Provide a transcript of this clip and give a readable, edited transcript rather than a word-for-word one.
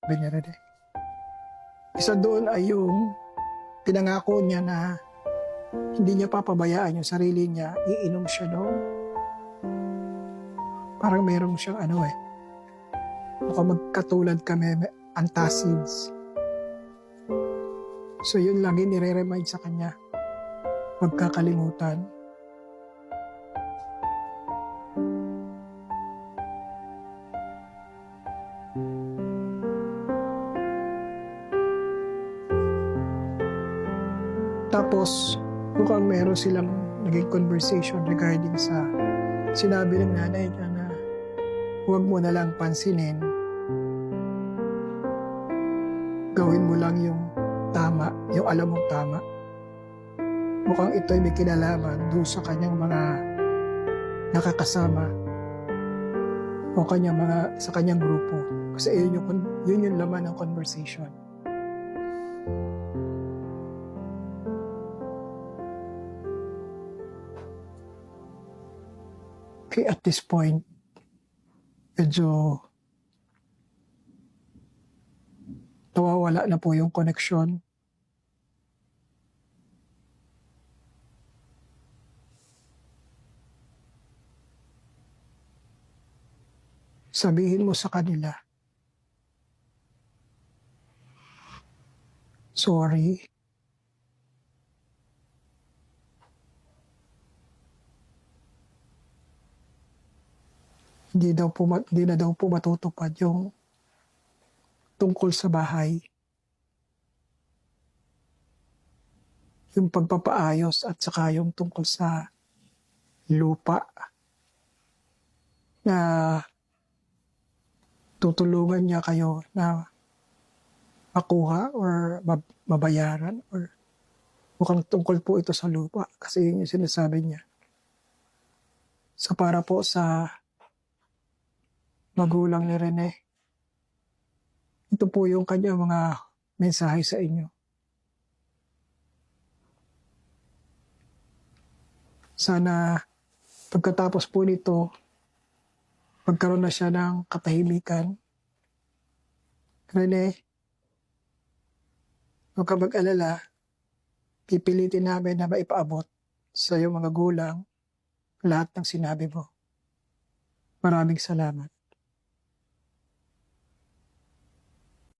Rene. Isa doon ay yung pinangako niya na hindi niya papabayaan yung sarili niya, iinom siya noon. Parang meron siyang mukhang magkatulad kami, antacids. So yun lagi nire-remind sa kanya, huwag kakalimutan. Tapos, mukhang meron silang naging conversation regarding sa sinabi ng nanay niya na huwag mo na lang pansinin. Gawin mo lang yung tama, yung alam mong tama. Mukhang ito ay may kinalaman doon sa kanyang mga nakakasama o sa kanyang grupo. Kasi yun yung laman ng conversation. Okay, at this point, medyo nawawala na po yung connection. Sabihin mo sa kanila, sorry. Hindi na daw po matutupad yung tungkol sa bahay. Yung pagpapaayos at saka yung tungkol sa lupa na tutulungan niya kayo na makuha or mabayaran or mukhang tungkol po ito sa lupa kasi yun yung sinasabi niya. So para po sa magulang ni Rene, ito po yung kanyang mga mensahe sa inyo. Sana pagkatapos po nito, magkaroon na siya ng katahimikan. Rene, huwag ka mag-alala, pipilitin namin na maipaabot sa iyong mga gulang lahat ng sinabi mo. Maraming salamat.